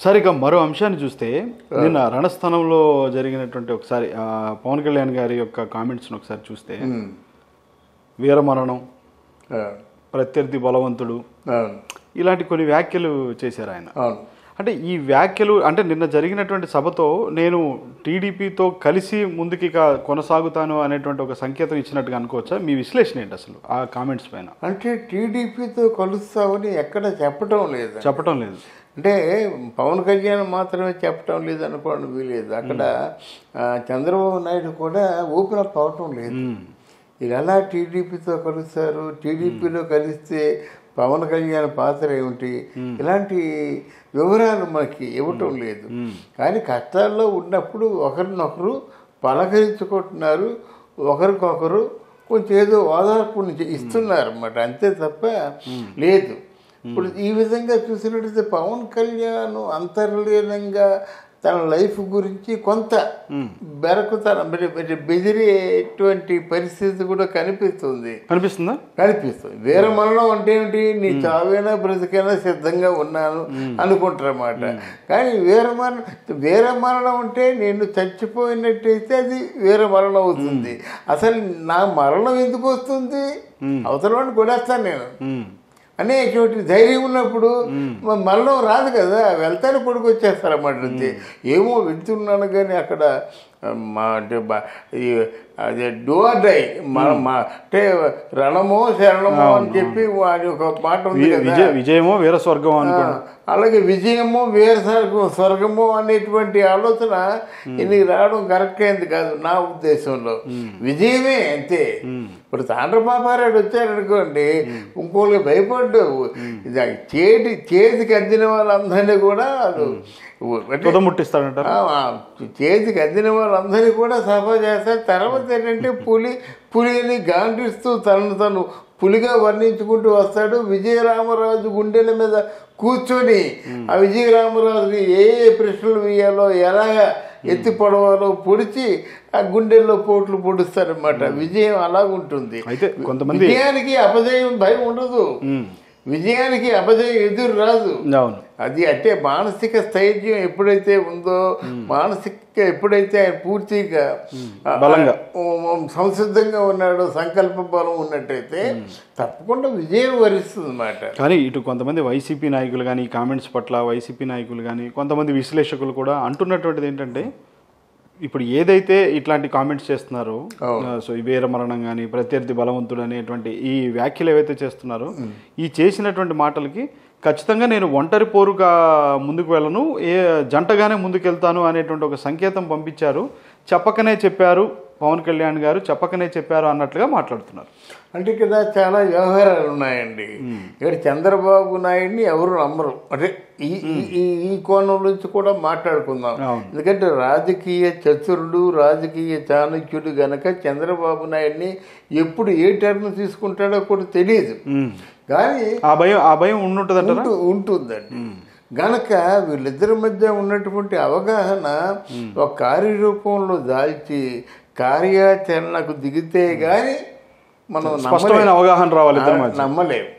సరే, ఇక మరో అంశాన్ని చూస్తే నిన్న రణస్థానంలో జరిగినటువంటి ఒకసారి పవన్ కళ్యాణ్ గారి యొక్క కామెంట్స్ని ఒకసారి చూస్తే వీరమరణం, ప్రత్యర్థి బలవంతుడు, ఇలాంటి కొన్ని వ్యాఖ్యలు చేశారు ఆయన. అంటే ఈ వ్యాఖ్యలు అంటే నిన్న జరిగినటువంటి సభతో నేను టీడీపీతో కలిసి ముందుకి కొనసాగుతాను అనేటువంటి ఒక సంకేతం ఇచ్చినట్టుగా అనుకోవచ్చా? మీ విశ్లేషణ ఏంటి అసలు ఆ కామెంట్స్ పైన? అంటే టీడీపీతో కలుస్తామని ఎక్కడ చెప్పటం లేదు. అంటే పవన్ కళ్యాణ్ మాత్రమే చెప్పటం లేదు అనుకోవడం వీలేదు. అక్కడ చంద్రబాబు నాయుడు కూడా ఓపెన్ అప్ అవటం లేదు. ఇది ఎలా టీడీపీతో కలుస్తారు, టీడీపీలో కలిస్తే పవన్ కళ్యాణ్ పాత్ర ఏమిటి, ఇలాంటి వివరాలు మనకి ఇవ్వటం లేదు. కానీ కష్టాల్లో ఉన్నప్పుడు ఒకరినొకరు పలకరించుకుంటున్నారు, ఒకరికొకరు కొంచెం ఏదో ఓదార్పు ఇస్తున్నారు అన్నమాట, అంతే తప్ప లేదు. ఇప్పుడు ఈ విధంగా చూసినట్టయితే పవన్ కళ్యాణ్ అంతర్లీనంగా తన లైఫ్ గురించి కొంత బెదిరేటువంటి పరిస్థితి కూడా కనిపిస్తుందా? కనిపిస్తుంది. వీరమరణం అంటే ఏమిటి? నీ చావైనా బ్రతికైనా సిద్ధంగా ఉన్నాను అనుకుంటారన్నమాట. కానీ వీరమరణం అంటే నేను చచ్చిపోయినట్టయితే అది వీరమరణం అవుతుంది. అసలు నా మరణం ఎందుకు వస్తుంది? అవతల వాడిని కొడేస్తాను నేను అనేటువంటి ధైర్యం ఉన్నప్పుడు మరణం రాదు కదా, వెళ్తాను పడుకొచ్చేస్తారన్నమాట. ఏమో వెళ్తున్నాను కానీ అక్కడ అదే డూ ఆర్ డై అంటే రణమో శరణమో అని చెప్పి వాడి ఒక మాట ఉంది కదా, విజయమో వీర స్వర్గమో అనుకోండి. అలాగే విజయమో వీర స్వర్గమో అనేటువంటి ఆలోచన ఇది రావడం కరెక్ట్ అయింది కాదు నా ఉద్దేశంలో. విజయమే అంతే. ఇప్పుడు తాండ్రపాపారాడు వచ్చారనుకోండి, ఇంకోళ్ళకి భయపడ్డు. చేతికి అందిన వాళ్ళందరినీ కూడా ముట్టిస్తాడంటారు. చేతికి అందిన వాళ్ళందరినీ కూడా సభ చేస్తారు. తర్వాత ఏంటంటే పులిని గాండిస్తూ తను పులిగా వర్ణించుకుంటూ వస్తాడు. విజయరామరాజు గుండెల మీద కూర్చొని ఆ విజయరామరాజుని ఏ ప్రశ్నలు వేయాలో, ఎలాగ ఎత్తి పొడవాలో పొడిచి ఆ గుండెల్లో పోట్లు పొడుస్తారనమాట. విజయం అలాగుంటుంది. అయితే కొంతమంది విజయానికి అపజయం భయం ఉండదు, విజయానికి అపజయం ఎదురు రాదు. అది అంటే మానసిక స్థైర్యం ఎప్పుడైతే ఉందో, ఎప్పుడైతే ఆయన పూర్తిగా బలంగా సంసిద్ధంగా ఉన్నాడో, సంకల్ప బలం ఉన్నట్టయితే తప్పకుండా విజయం వరిస్తుంది అన్నమాట. కానీ ఇటు కొంతమంది వైసీపీ నాయకులు కానీ, ఈ కామెంట్స్ పట్ల వైసీపీ నాయకులు కానీ, కొంతమంది విశ్లేషకులు కూడా అంటున్నటువంటిది ఏంటంటే, ఇప్పుడు ఏదైతే ఇట్లాంటి కామెంట్స్ చేస్తున్నారో, సో ఈ వీరమరణం కానీ, ప్రత్యర్థి బలవంతుడు అనేటువంటి ఈ వ్యాఖ్యలు ఏవైతే చేస్తున్నారో, ఈ చేసినటువంటి మాటలకి ఖచ్చితంగా నేను ఒంటరి పోరుగా ముందుకు వెళ్ళను, జంటగానే ముందుకెళ్తాను అనేటువంటి ఒక సంకేతం పంపించారు. చెప్పకనే చెప్పారు పవన్ కళ్యాణ్ గారు, చెప్పకనే చెప్పారు అన్నట్లుగా మాట్లాడుతున్నారు. అంటే ఇక్కడ చాలా వ్యవహారాలు ఉన్నాయండి. ఇక్కడ చంద్రబాబు నాయుడిని ఎవరు నమ్మరు. అంటే ఈ కోణం నుంచి కూడా మాట్లాడుకుందాం. ఎందుకంటే రాజకీయ చతురుడు, రాజకీయ చాణక్యుడు గనక చంద్రబాబు నాయుడిని ఎప్పుడు ఏ టర్న్ తీసుకుంటాడో కూడా తెలియదు. కానీ ఆ భయం ఉంటుందండి. గనక వీళ్ళిద్దరి మధ్య ఉన్నటువంటి అవగాహన ఒక కార్యరూపంలో దాల్చి కార్యాచరణకు దిగితే గాని మనం స్పష్టమైన అవగాహన రావాలి, నమ్మలేము.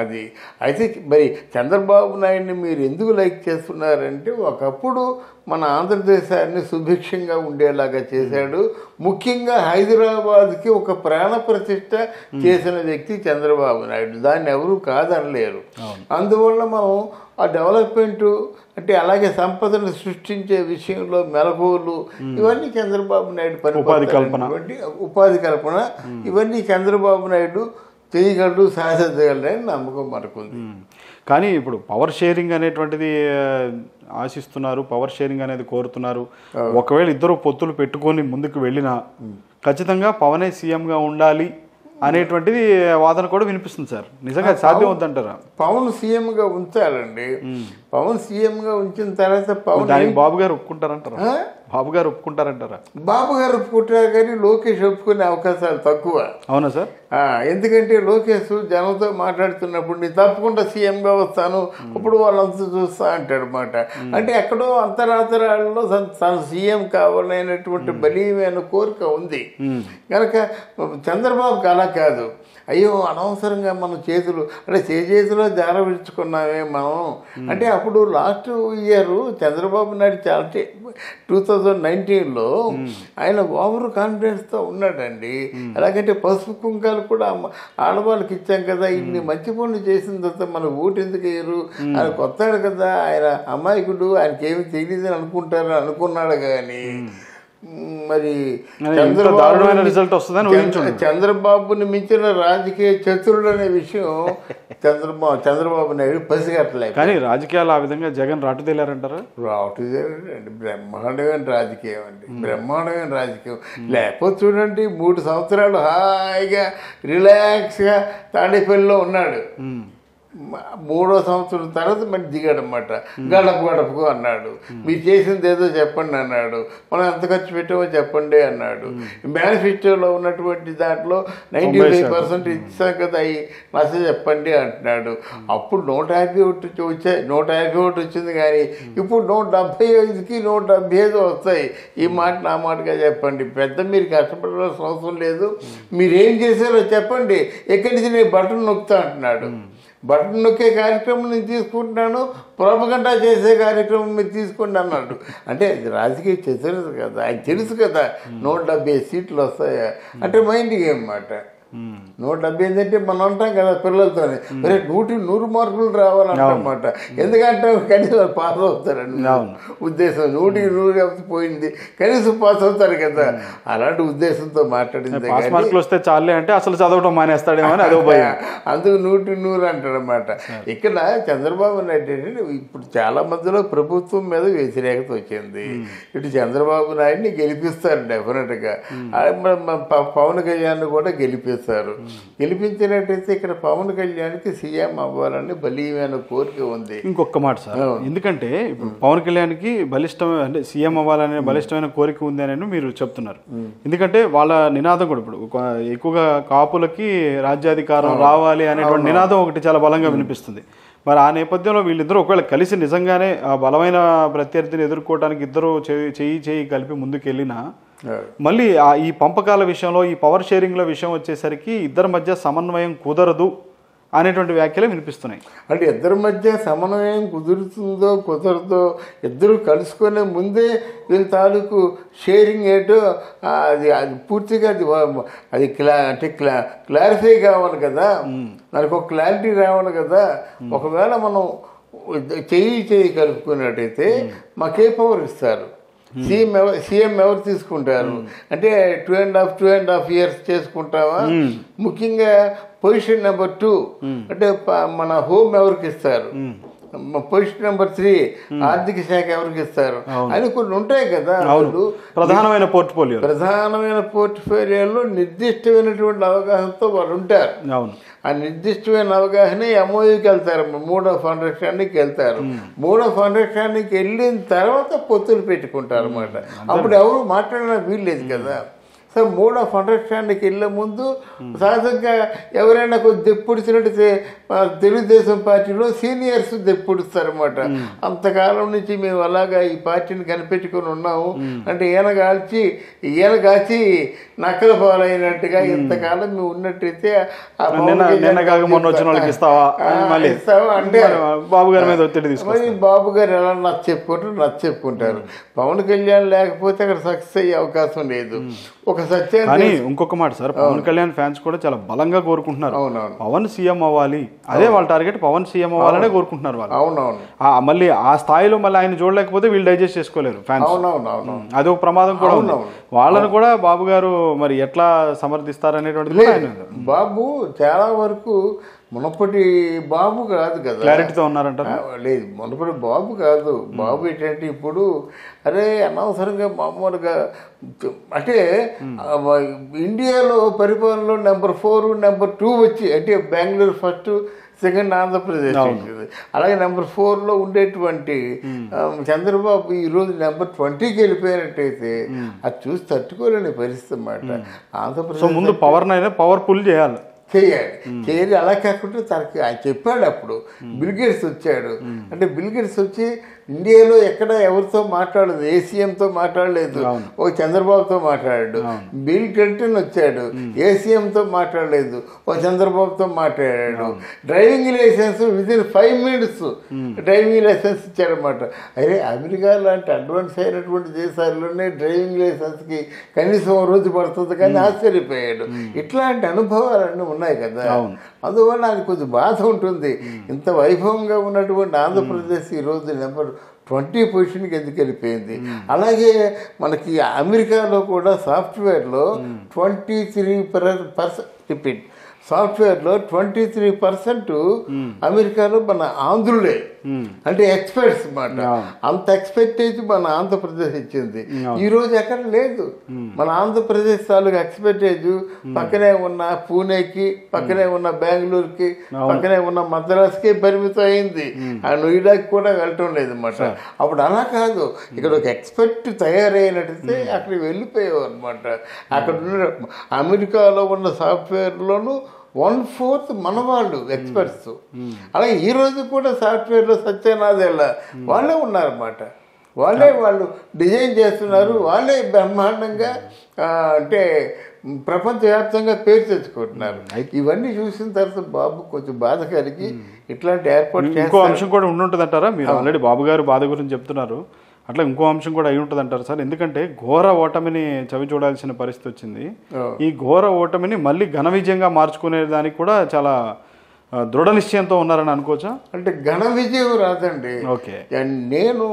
అది అయితే మరి చంద్రబాబు నాయుడిని మీరు ఎందుకు లైక్ చేస్తున్నారంటే, ఒకప్పుడు మన ఆంధ్రదేశాన్ని సుభిక్షంగా ఉండేలాగా చేశాడు. ముఖ్యంగా హైదరాబాద్కి ఒక ప్రాణ ప్రతిష్ట చేసిన వ్యక్తి చంద్రబాబు నాయుడు. దాన్ని ఎవరు కాదనలేరు. అందువల్ల మనం ఆ డెవలప్మెంటు అంటే అలాగే సంపదను సృష్టించే విషయంలో మెలకువలు ఇవన్నీ చంద్రబాబు నాయుడు ఉపాధి కల్పన ఇవన్నీ చంద్రబాబు నాయుడు చేయగలడు, సాధించగలడని నమ్మకం మనకుంది. కానీ ఇప్పుడు పవర్ షేరింగ్ అనేటువంటిది ఆశిస్తున్నారు, పవర్ షేరింగ్ అనేది కోరుతున్నారు. ఒకవేళ ఇద్దరు పొత్తులు పెట్టుకొని ముందుకు వెళ్ళినా ఖచ్చితంగా పవనే సీఎంగా ఉండాలి అనేటువంటిది వాదన కూడా వినిపిస్తుంది సార్. నిజంగా సాధ్యం వద్దంటారా? పవన్ సీఎంగా ఉంచాలండి. పవన్ సీఎంగా ఉంచిన తర్వాత బాబు గారు ఒప్పుకుంటారంటారా? బాబు గారు ఒప్పుకుంటారంటారా? బాబు గారు ఒప్పుకుంటారు కానీ లోకేష్ ఒప్పుకునే అవకాశాలు తక్కువ. అవునా సార్? ఎందుకంటే లోకేష్ జనంతో మాట్లాడుతున్నప్పుడు నేను తప్పకుండా సీఎంగా వస్తాను, ఇప్పుడు వాళ్ళంతా చూస్తా అంటాడు అన్నమాట. అంటే ఎక్కడో అంతరాంతరాలలో తను సీఎం కావాలనేటువంటి బలీయమైన కోరిక ఉంది. కనుక చంద్రబాబుకి అలా కాదు. అయ్యో అనవసరంగా మనం చేతులు అంటే చేతిలో జార విడుచుకున్నామే మనం అంటే అప్పుడు లాస్ట్ ఇయర్ చంద్రబాబు నాయుడు చాలా 2019లో ఆయన ఓవర్ కాన్ఫిడెన్స్తో ఉన్నాడండి. ఎలాగంటే పసుపు కుంకాలు కూడా ఆడవాళ్ళకి ఇచ్చాం కదా, ఇన్ని మంచి పనులు చేసిన తర్వాత మన ఓటు ఎందుకు వేయరు, ఆయన కొత్తాడు కదా, ఆయన అమాయకుడు, ఆయనకి ఏమి తెలియదని అనుకున్నాడు. కానీ మరి చంద్రబాబుని మించిన రాజకీయ చతురుడు అనే విషయం చంద్రబాబు నాయుడు పసిగట్టలేదు. కానీ రాజకీయాలు ఆ విధంగా జగన్ రాటుదేలారంటారా? రాటుదేలండి, బ్రహ్మాండమైన రాజకీయం అండి, బ్రహ్మాండమైన రాజకీయం. లేకపోతే చూడండి 3 సంవత్సరాలు హాయిగా రిలాక్స్గా తాడేపల్లిలో ఉన్నాడు. 3వ సంవత్సరం తర్వాత మరి దిగాడనమాట. గడపకు అన్నాడు, మీరు చేసింది ఏదో చెప్పండి అన్నాడు, మనం ఎంత ఖర్చు పెట్టామో చెప్పండి అన్నాడు. మేనిఫెస్టోలో ఉన్నటువంటి దాంట్లో 95% ఇచ్చాం కదా, అవి నచ్చ చెప్పండి అంటున్నాడు. అప్పుడు 151 వచ్చింది, కానీ ఇప్పుడు 175కి 175 వస్తాయి. ఈ మాట నా మాటగా చెప్పండి, పెద్ద మీరు కష్టపడాల్సిన అవసరం లేదు, మీరేం చేశారో చెప్పండి, ఎక్కడి నుంచి నేను బటన్ నొక్కుతా అంటున్నాడు. బటన్ నొక్కే కార్యక్రమం నేను తీసుకుంటున్నాను, ప్రోపగండా చేసే కార్యక్రమం మీరు తీసుకోండి అన్నాడు. అంటే అది రాజకీయ చతురత కదా, ఆయన తెలుసు కదా 170 సీట్లు వస్తాయా అంటే మైండ్ గేమ్ మాట. 170 ఏంటంటే మనం అంటాం కదా పిల్లలతోనే, మరి 100 మార్కులు రావాలన్నమాట. ఎందుకంటే కనీసం పాస్ అవుతారండి ఉద్దేశం. 100 పోయింది, కనీసం పాస్ అవుతారు కదా, అలాంటి ఉద్దేశంతో మాట్లాడింది. వస్తే చాలే అంటే అసలు చదవడం మానేస్తాడేమో అని అదో భయం. అందుకు 100 అంటాడనమాట. ఇక్కడ చంద్రబాబు నాయుడు ఇప్పుడు చాలా మధ్యలో ప్రభుత్వం మీద వ్యతిరేకత వచ్చింది. ఇటు చంద్రబాబు నాయుడిని గెలిపిస్తారు డెఫినెట్గా, పవన్ కళ్యాణ్ కూడా గెలిపిస్తారు. గెలిపించినట్టయితే ఇక్కడ పవన్ కళ్యాణ్కి సీఎం అవ్వాలని బలీయమైన కోరిక ఉంది. ఇంకొక మాట సార్, ఎందుకంటే ఇప్పుడు పవన్ కళ్యాణ్కి బలిష్టమైన అంటే సీఎం అవ్వాలనే బలిష్టమైన కోరిక ఉంది అని మీరు చెప్తున్నారు. ఎందుకంటే వాళ్ళ నినాదం కూడా ఇప్పుడు ఎక్కువగా కాపులకి రాజ్యాధికారం రావాలి అనేటువంటి నినాదం ఒకటి చాలా బలంగా వినిపిస్తుంది. మరి ఆ నేపథ్యంలో వీళ్ళిద్దరూ ఒకవేళ కలిసి నిజంగానే ఆ బలమైన ప్రత్యర్థిని ఎదుర్కోవడానికి ఇద్దరు చేయి కలిపి ముందుకెళ్ళినా మళ్ళీ ఈ పంపకాల విషయంలో, ఈ పవర్ షేరింగ్ల విషయం వచ్చేసరికి ఇద్దరి మధ్య సమన్వయం కుదరదు అనేటువంటి వ్యాఖ్యలు వినిపిస్తున్నాయి. అంటే ఇద్దరి మధ్య సమన్వయం కుదరదో ఇద్దరు కలుసుకునే ముందే వీళ్ళ తాలూకు షేరింగ్ ఏంటో అది పూర్తిగా అది క్లారిఫై కావాలి కదా, మనకు ఒక క్లారిటీ రావాలి కదా. ఒకవేళ మనం చేయి కలుపుకున్నట్టయితే మాకే పవర్ ఇస్తారు, సీఎం ఎవరు తీసుకుంటారు అంటే 2.5 years చేసుకుంటావా. ముఖ్యంగా పొజిషన్ నెంబర్ 2 అంటే మన హోమ్ ఎవరికి ఇస్తారు, పొజిషన్ నెంబర్ 3 ఆర్థిక శాఖ ఎవరికి ఇస్తారు అని కొన్ని ఉంటాయి కదా. ప్రధానమైన పోర్ట్ఫోలియోలో నిర్దిష్టమైనటువంటి అవగాహనతో వాళ్ళు ఉంటారు. ఆ నిర్దిష్టమైన అవగాహన ఎంఓయూకి వెళ్తారు, 3rd అండర్స్టాండింగ్కి వెళ్తారు. 3rd అండర్స్టాండింగ్కి వెళ్ళిన తర్వాత పొత్తులు పెట్టుకుంటారు అన్నమాట. అప్పుడు ఎవరు మాట్లాడినా వీల్లేదు కదా. సో 3rd అండర్స్టాండింగ్కి వెళ్ళే ముందు సహజంగా ఎవరైనా కొద్ది దెప్పుడిచినట్టు తెలుగుదేశం పార్టీలో సీనియర్స్ దెప్పుడుస్తారన్నమాట. అంతకాలం నుంచి మేము అలాగా ఈ పార్టీని కనిపెట్టుకుని ఉన్నాము అంటే ఈయన కాచి నక్కల పాలైనట్టుగా ఇంతకాలం మేము ఉన్నట్టయితే ఇస్తావా అంటే బాబు గారి మీద ఒత్తిడి తీసుకొని బాబు గారు ఎలా నచ్చెప్పుకుంటారు. పవన్ కళ్యాణ్ లేకపోతే అక్కడ సక్సెస్ అయ్యే అవకాశం లేదు. ఒక సత్యం. కానీ ఇంకొక మాట సార్, పవన్ కళ్యాణ్ ఫ్యాన్స్ కూడా చాలా బలంగా కోరుకుంటున్నారు పవన్ సీఎం అవ్వాలి, అదే వాళ్ళ టార్గెట్, పవన్ సీఎం అవ్వాలనే కోరుకుంటున్నారు వాళ్ళు. అవునవును. మళ్ళీ ఆ స్థాయిలో మళ్ళీ ఆయన చూడలేకపోతే వీళ్ళు డైజెస్ట్ చేసుకోలేరు ఫ్యాన్స్. అది ఒక ప్రమాదం కూడా ఉంది. వాళ్ళని కూడా బాబు గారు మరి ఎట్లా సమర్థిస్తారనేటువంటిది బాబు చాలా వరకు మునపటి బాబు కాదు కదా, క్లారిటీతో ఉన్నారంట. లేదు, మునపటి బాబు కాదు. బాబు ఏంటంటే ఇప్పుడు అనవసరంగా మామూలుగా అంటే ఇండియాలో పరిపాలనలో నెంబర్ 4 నెంబర్ 2 వచ్చి అంటే బెంగళూరు ఫస్ట్, సెకండ్ ఆంధ్రప్రదేశ్, అలాగే నెంబర్ 4లో ఉండేటువంటి చంద్రబాబు ఈరోజు నెంబర్ 20కి వెళ్ళిపోయినట్టయితే అది చూసి తట్టుకోలేని పరిస్థితి అన్నమాట. ఆంధ్రప్రదేశ్ ముందు పవర్ఫుల్ చేయాలి. చేయాలి. అలా కాకుండా తనకి ఆయన చెప్పాడు అప్పుడు. బిల్గేట్స్ వచ్చాడు అంటే బిల్గేట్స్ వచ్చి ఇండియాలో ఎక్కడ ఎవరితో మాట్లాడలేదు, ఏసీఎంతో మాట్లాడలేదు, ఓ చంద్రబాబుతో మాట్లాడాడు. బిల్ క్లింటన్ వచ్చాడు, ఏసీఎంతో మాట్లాడలేదు, ఓ చంద్రబాబుతో మాట్లాడాడు. Driving license within 5 minutes driving license ఇచ్చాడనమాట. అదే అమెరికా లాంటి అడ్వాన్స్ అయినటువంటి దేశాల్లోనే డ్రైవింగ్ లైసెన్స్కి కనీసం రోజు పడుతుంది కానీ ఆశ్చర్యపోయాడు. ఇట్లాంటి అనుభవాలన్నీ ఉన్నాయి కదా, అందువల్ల నాకు కొంచెం బాధ ఉంటుంది. ఇంత వైభవంగా ఉన్నటువంటి ఆంధ్రప్రదేశ్ ఈరోజు నెంబర్ 20 పొజిషన్కి ఎందుకు వెళ్ళిపోయింది. అలాగే మనకి అమెరికాలో కూడా సాఫ్ట్వేర్లో 23% రిపీట్ సాఫ్ట్వేర్లో 23% అమెరికాలో మన ఆంధ్రులే, అంటే ఎక్స్పర్ట్స్ అన్నమాట. అంత ఎక్స్పెక్టేజ్ మన ఆంధ్రప్రదేశ్ ఇచ్చింది. ఈరోజు ఎక్కడ లేదు. మన ఆంధ్రప్రదేశ్ తాలూకు ఎక్స్పెక్టేజ్ పక్కనే ఉన్న పూణేకి, పక్కనే ఉన్న బెంగళూరుకి, పక్కనే ఉన్న మద్రాసుకి పరిమితం అయింది. ఆ నోయిడాకి కూడా వెళ్ళటం లేదు అన్నమాట. అప్పుడు అలా కాదు, ఇక్కడ ఒక ఎక్స్పర్ట్ తయారైనట్టయితే అక్కడికి వెళ్ళిపోయావు అనమాట. అక్కడ ఉన్న అమెరికాలో ఉన్న సాఫ్ట్వేర్లోనూ 1/4 మన వాళ్ళు ఎక్స్పర్ట్స్. అలాగే ఈరోజు కూడా సాఫ్ట్వేర్లో సత్యనాథేళ్ళ వాళ్ళే ఉన్నారన్నమాట. వాళ్ళు డిజైన్ చేస్తున్నారు, వాళ్ళే బ్రహ్మాండంగా అంటే ప్రపంచవ్యాప్తంగా పేరు తెచ్చుకుంటున్నారు. ఇవన్నీ చూసిన తర్వాత బాబు కొంచెం బాధ కలిగి ఇట్లాంటి ఏర్పాటు. ఇంకో అంశం కూడా ఉండుంటుంది అంటారా? మీరు ఆల్రెడీ బాబు గారు బాధ గురించి చెప్తున్నారు, అట్లా ఇంకో అంశం కూడా అయి ఉంటుంది అంటారు సార్? ఎందుకంటే ఘోర ఓటమిని చవి చూడాల్సిన పరిస్థితి వచ్చింది. ఈ ఘోర ఓటమిని మళ్ళీ ఘన విజయంగా మార్చుకునే దానికి కూడా చాలా దృఢ నిశ్చయంతో ఉన్నారని అనుకోవచ్చా? అంటే ఘన విజయం రాదండి. ఓకే, నేను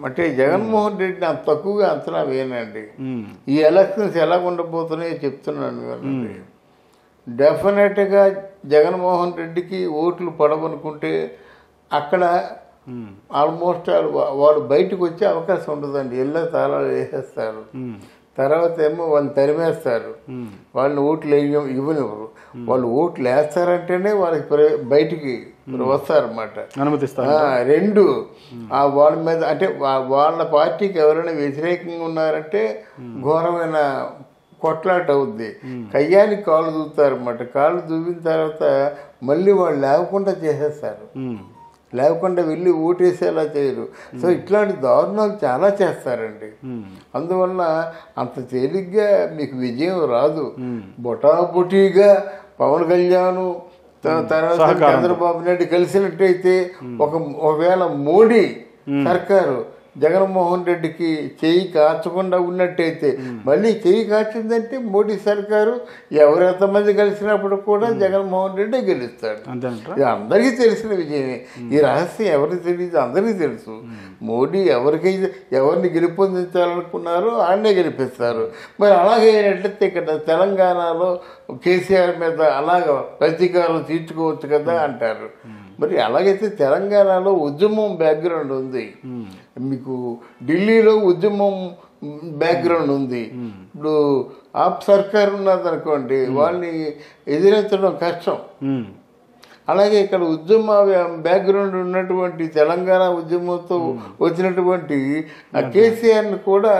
అంటే జగన్మోహన్ రెడ్డిని అంత తక్కువగా అంచనా వేయనండి. ఈ ఎలక్షన్స్ ఎలా ఉండబోతున్నాయో చెప్తున్నాను. డెఫినెట్గా జగన్మోహన్ రెడ్డికి ఓట్లు పడవనుకుంటే అక్కడ ఆల్మోస్ట్ వాడు బయటకు వచ్చే అవకాశం ఉండదండి. ఇళ్ళ తాళాలు వేసేస్తారు, తర్వాత ఏమో వాళ్ళు తరిమేస్తారు, వాళ్ళని ఓట్లు ఇవ్వనివ్వరు. వాళ్ళు ఓట్లు వేస్తారంటేనే వాళ్ళకి బయటికి వస్తారన్నమాట, అనుమతిస్తారు. 2 వాళ్ళ మీద అంటే వాళ్ళ పార్టీకి ఎవరైనా వ్యతిరేకంగా ఉన్నారంటే ఘోరమైన కొట్లాట అవుద్ది. కయ్యానికి కాళ్ళు దూతారన్నమాట. కాళ్ళు దూవిన తర్వాత మళ్ళీ వాళ్ళు లేకుండా చేసేస్తారు, లేకుండా వెళ్ళి ఓటేసేలా చేయరు. సో ఇట్లాంటి దారుణాలు చాలా చేస్తారండి. అందువల్ల అంత తేలిగ్గా మీకు విజయం రాదు. బొటాబొటీగా పవన్ కళ్యాణ్ తర్వాత చంద్రబాబు నాయుడు కలిసినట్టయితే ఒకవేళ మోడీ సర్కారు జగన్మోహన్ రెడ్డికి చెయ్యి కాచకుండా ఉన్నట్టయితే, మళ్ళీ చెయ్యి కాచిందంటే మోడీ సర్కారు ఎవరెంతమంది కలిసినప్పుడు కూడా జగన్మోహన్ రెడ్డి గెలుస్తాడు. ఇది అందరికీ తెలిసిన విజయమే. ఈ రహస్యం ఎవరికి తెలియదు, అందరికీ తెలుసు. మోడీ ఎవరిని గెలుపొందించాలనుకున్నారో ఆయనే గెలిపిస్తారు. మరి అలాగే అయినట్లయితే ఇక్కడ తెలంగాణలో కేసీఆర్ మీద అలాగ ప్రతీకారం తీర్చుకోవచ్చు కదా అంటారు. మరి అలాగైతే తెలంగాణలో ఉద్యమం బ్యాక్గ్రౌండ్ ఉంది, మీకు ఢిల్లీలో ఉద్యమం బ్యాక్గ్రౌండ్ ఉంది. ఇప్పుడు ఆప్ సర్కారు ఉన్నదనుకోండి, వాళ్ళని ఎదిరించడం కష్టం. అలాగే ఇక్కడ ఉద్యమ బ్యాక్గ్రౌండ్ ఉన్నటువంటి తెలంగాణ ఉద్యమంతో వచ్చినటువంటి కేసీఆర్ని కూడా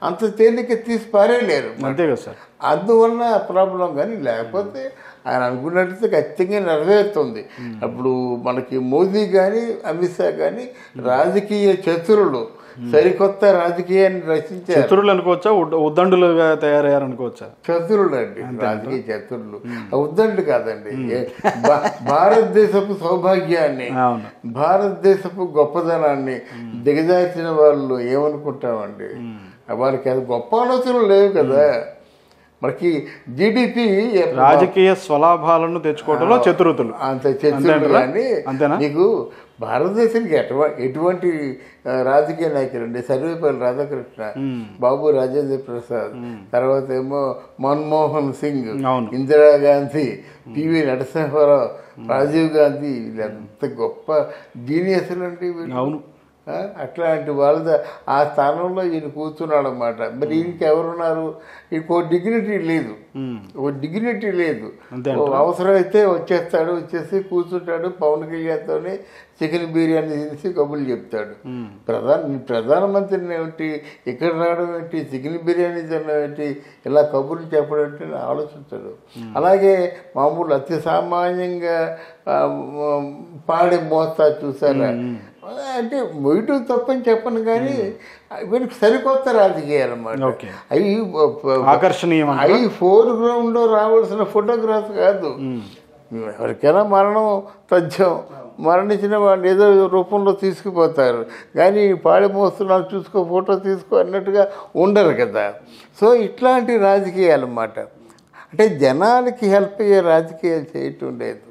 అంత తేలిక తీసి పారేయలేరు. అంతే కదా సార్. అందువల్ల ప్రాబ్లం. కానీ లేకపోతే ఆయన అనుకున్నట్లయితే ఖచ్చితంగా నెరవేరుతుంది. అప్పుడు మనకి మోదీ కానీ అమిత్ షా కానీ రాజకీయ చతురులు, సరికొత్త రాజకీయాన్ని రచించారు. చతురులు అనుకోవచ్చా, ఉద్దండులుగా తయారయ్యారు అనుకోవచ్చా? చతురులు అండి, రాజకీయ చతురులు. ఉద్దండు కాదండి. భారతదేశపు సౌభాగ్యాన్ని, భారతదేశపు గొప్పదనాన్ని దిగజార్చిన వాళ్ళు ఏమనుకుంటామండి? వాళ్ళకి అది గొప్ప ఆలోచనలు లేవు కదా. మనకి జీడిపి రాజకీయ స్వలాభాలను తెచ్చుకోవడంలో చతురతలు, అంత చతురులు. కానీ నీకు భారతదేశానికి ఎటువంటి రాజకీయ నాయకులు అండి? సర్వేపల్లి రాధాకృష్ణ, బాబు రాజేంద్ర ప్రసాద్, తర్వాత ఏమో మన్మోహన్ సింగ్, ఇందిరాగాంధీ, పివి నరసింహారావు, రాజీవ్ గాంధీ, వీళ్ళంత గొప్ప జీనియస్లు అండి. అవును. అట్లాంటి వాళ్ళ ఆ స్థానంలో ఈయన కూర్చున్నాడు అన్నమాట. మరి ఈయనకి ఎవరున్నారు? ఇంకో డిగ్నిటీ లేదు, ఓ డిగ్నిటీ లేదు. అవసరమైతే వచ్చేసి కూర్చుంటాడు, పవన్ కళ్యాణ్తోనే చికెన్ బిర్యానీ తినేసి కబుర్లు చెప్తాడు. ప్రధానమంత్రిని ఏమిటి, ఇక్కడ రావడం ఏంటి, చికెన్ బిర్యానీ తినడం ఏంటి, ఇలా కబుర్లు చెప్పడం ఏంటి అని ఆలోచించాడు. అలాగే మామూలు అతి సామాన్యంగా పాడే మోస్తా చూసారా, అంటే మొయ్యటం తప్పని చెప్పను కానీ వీరికి సరికొత్త రాజకీయాలు అన్నమాట. అవి ఆకర్షణీయం, అవి ఫోర్గ్రౌండ్లో రావాల్సిన ఫోటోగ్రాఫ్ కాదు. ఎవరికైనా మరణం తథ్యం, మరణించిన వాళ్ళు ఏదో రూపంలో తీసుకుపోతారు, కానీ పాడి మోస్తున్నాను చూసుకో, ఫోటో తీసుకో అన్నట్టుగా ఉండరు కదా. సో ఇట్లాంటి రాజకీయాలు అన్నమాట. అంటే జనాలకి హెల్ప్ అయ్యే రాజకీయాలు చేయటం లేదు.